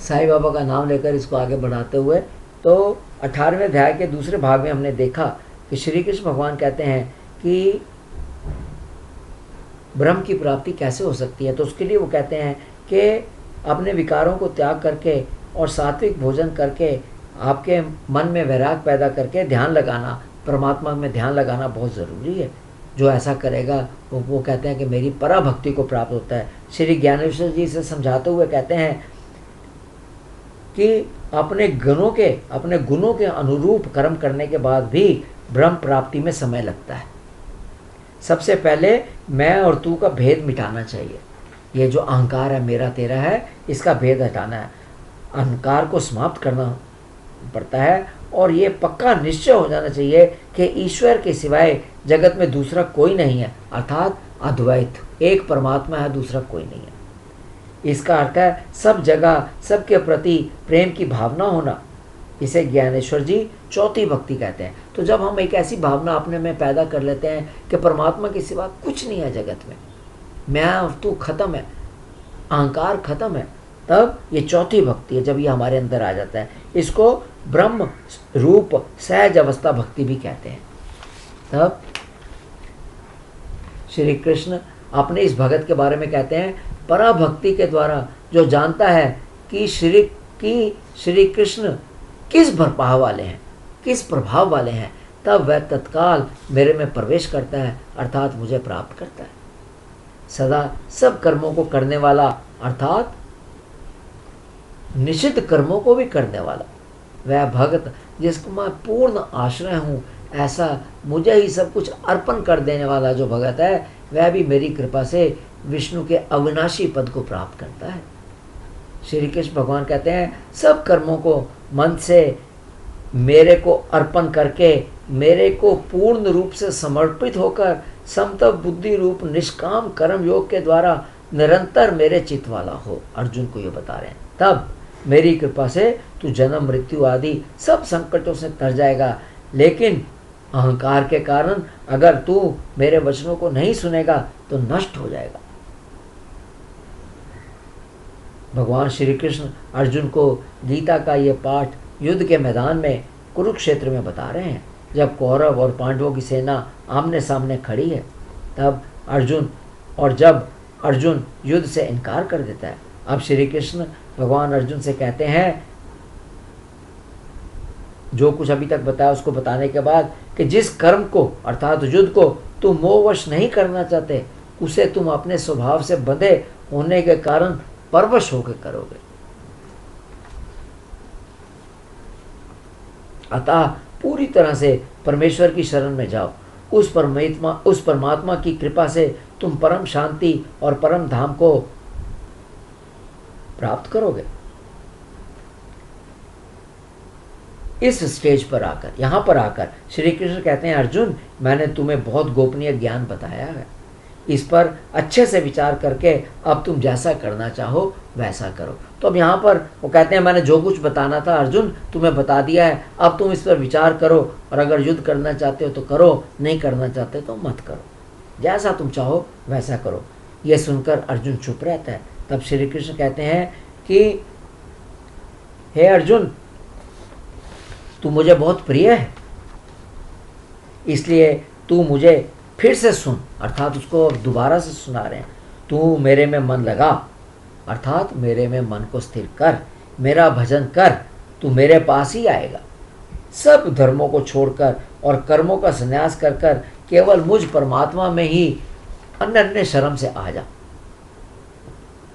साईं बाबा का नाम लेकर इसको आगे बढ़ाते हुए, तो 18वें अध्याय के दूसरे भाग में हमने देखा कि श्री कृष्ण भगवान कहते हैं कि ब्रह्म की प्राप्ति कैसे हो सकती है। तो उसके लिए वो कहते हैं कि अपने विकारों को त्याग करके और सात्विक भोजन करके आपके मन में वैराग पैदा करके ध्यान लगाना, परमात्मा में ध्यान लगाना बहुत ज़रूरी है। जो ऐसा करेगा वो कहते हैं कि मेरी पराभक्ति को प्राप्त होता है। श्री ज्ञानेश्वर जी से समझाते हुए कहते हैं कि अपने गुणों के अनुरूप कर्म करने के बाद भी ब्रह्म प्राप्ति में समय लगता है। सबसे पहले मैं और तू का भेद मिटाना चाहिए। ये जो अहंकार है, मेरा तेरा है, इसका भेद हटाना है। अहंकार को समाप्त करना पड़ता है और ये पक्का निश्चय हो जाना चाहिए कि ईश्वर के सिवाय जगत में दूसरा कोई नहीं है, अर्थात अद्वैत, एक परमात्मा है, दूसरा कोई नहीं है। इसका अर्थ है सब जगह सबके प्रति प्रेम की भावना होना। इसे ज्ञानेश्वर जी चौथी भक्ति कहते हैं। तो जब हम एक ऐसी भावना अपने में पैदा कर लेते हैं कि परमात्मा के सिवा कुछ नहीं है जगत में, मैं और तू खत्म है, अहंकार खत्म है, तब ये चौथी भक्ति है जब ये हमारे अंदर आ जाता है। इसको ब्रह्म रूप सहज अवस्था भक्ति भी कहते हैं। तब श्री कृष्ण अपने इस भगत के बारे में कहते हैं, पराभक्ति के द्वारा जो जानता है कि श्री कृष्ण किस प्रभाव वाले हैं, किस प्रभाव वाले हैं, तब वह तत्काल मेरे में प्रवेश करता है, अर्थात मुझे प्राप्त करता है। सदा सब कर्मों को करने वाला, अर्थात निषिद्ध कर्मों को भी करने वाला वह भगत जिसको मैं पूर्ण आश्रय हूँ, ऐसा मुझे ही सब कुछ अर्पण कर देने वाला जो भगत है, वह भी मेरी कृपा से विष्णु के अविनाशी पद को प्राप्त करता है। श्री कृष्ण भगवान कहते हैं, सब कर्मों को मन से मेरे को अर्पण करके, मेरे को पूर्ण रूप से समर्पित होकर समतप बुद्धि रूप निष्काम कर्म योग के द्वारा निरंतर मेरे चित्त वाला हो। अर्जुन को ये बता रहे हैं, तब मेरी कृपा से तू जन्म मृत्यु आदि सब संकटों से तर जाएगा। लेकिन अहंकार के कारण अगर तू मेरे वचनों को नहीं सुनेगा तो नष्ट हो जाएगा। भगवान श्री कृष्ण अर्जुन को गीता का ये पाठ युद्ध के मैदान में कुरुक्षेत्र में बता रहे हैं। जब कौरव और पांडवों की सेना आमने सामने खड़ी है, तब जब अर्जुन युद्ध से इनकार कर देता है, अब श्री कृष्ण भगवान अर्जुन से कहते हैं, जो कुछ अभी तक बताया उसको बताने के बाद, कि जिस कर्म को अर्थात युद्ध को तुम मोहवश नहीं करना चाहते, उसे तुम अपने स्वभाव से बंधे होने के कारण परवश होकर करोगे। अतः पूरी तरह से परमेश्वर की शरण में जाओ। उस परमात्मा की कृपा से तुम परम शांति और परम धाम को प्राप्त करोगे। इस स्टेज पर आकर, यहां पर आकर श्री कृष्ण कहते हैं, अर्जुन मैंने तुम्हें बहुत गोपनीय ज्ञान बताया है, इस पर अच्छे से विचार करके अब तुम जैसा करना चाहो वैसा करो। तो अब यहाँ पर वो कहते हैं, मैंने जो कुछ बताना था अर्जुन तुम्हें बता दिया है, अब तुम इस पर विचार करो और अगर युद्ध करना चाहते हो तो करो, नहीं करना चाहते तो मत करो, जैसा तुम चाहो वैसा करो। ये सुनकर अर्जुन चुप रहता है। तब श्री कृष्ण कहते हैं कि हे अर्जुन, तू मुझे बहुत प्रिय है, इसलिए तू मुझे फिर से सुन, अर्थात उसको दोबारा से सुना रहे हैं। तू मेरे में मन लगा, अर्थात मेरे में मन को स्थिर कर, मेरा भजन कर, तू मेरे पास ही आएगा। सब धर्मों को छोड़कर और कर्मों का संन्यास कर कर केवल मुझ परमात्मा में ही अनन्य शरण से आ जा।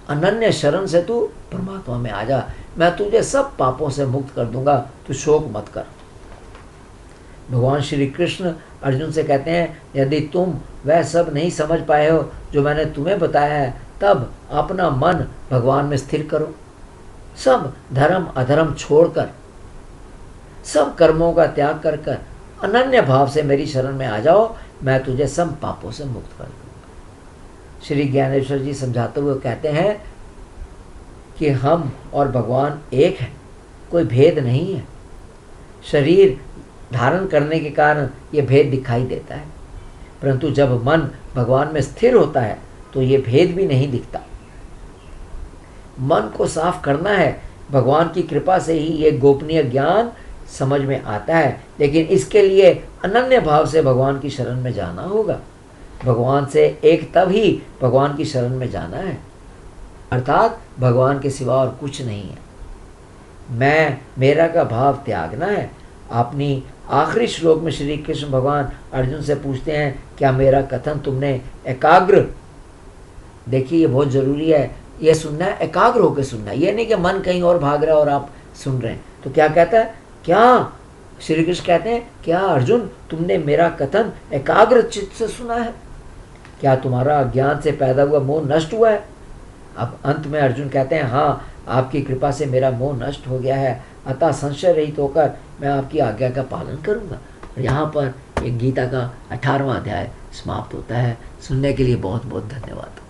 अनन्य शरण से तू परमात्मा में आ जा, मैं तुझे सब पापों से मुक्त कर दूंगा, तू शोक मत कर। भगवान श्री कृष्ण अर्जुन से कहते हैं, यदि तुम वह सब नहीं समझ पाए हो जो मैंने तुम्हें बताया है, तब अपना मन भगवान में स्थिर करो। सब धर्म अधर्म छोड़कर, सब कर्मों का त्याग कर कर अनन्य भाव से मेरी शरण में आ जाओ, मैं तुझे सब पापों से मुक्त कर दूंगा। श्री ज्ञानेश्वर जी समझाते हुए कहते हैं कि हम और भगवान एक हैं, कोई भेद नहीं है। शरीर धारण करने के कारण ये भेद दिखाई देता है, परंतु जब मन भगवान में स्थिर होता है तो ये भेद भी नहीं दिखता। मन को साफ करना है, भगवान की कृपा से ही ये गोपनीय ज्ञान समझ में आता है, लेकिन इसके लिए अनन्य भाव से भगवान की शरण में जाना होगा। भगवान से एक तब ही भगवान की शरण में जाना है, अर्थात भगवान के सिवा और कुछ नहीं है। मैं मेरा का भाव त्यागना है। अपनी आखिरी श्लोक में श्री कृष्ण भगवान अर्जुन से पूछते हैं, क्या मेरा कथन तुमने एकाग्र, देखिए ये बहुत ज़रूरी है, ये सुनना है, एकाग्र होकर सुनना है, ये नहीं कि मन कहीं और भाग रहा है और आप सुन रहे हैं। तो क्या कहता है, क्या श्री कृष्ण कहते हैं, क्या अर्जुन तुमने मेरा कथन एकाग्र चित्त से सुना है? क्या तुम्हारा अज्ञान से पैदा हुआ मोह नष्ट हुआ है? अब अंत में अर्जुन कहते हैं, हाँ आपकी कृपा से मेरा मोह नष्ट हो गया है, अतः संशय रहित होकर मैं आपकी आज्ञा का पालन करूँगा। और यहाँ पर एक गीता का 18वां अध्याय समाप्त होता है। सुनने के लिए बहुत बहुत धन्यवाद।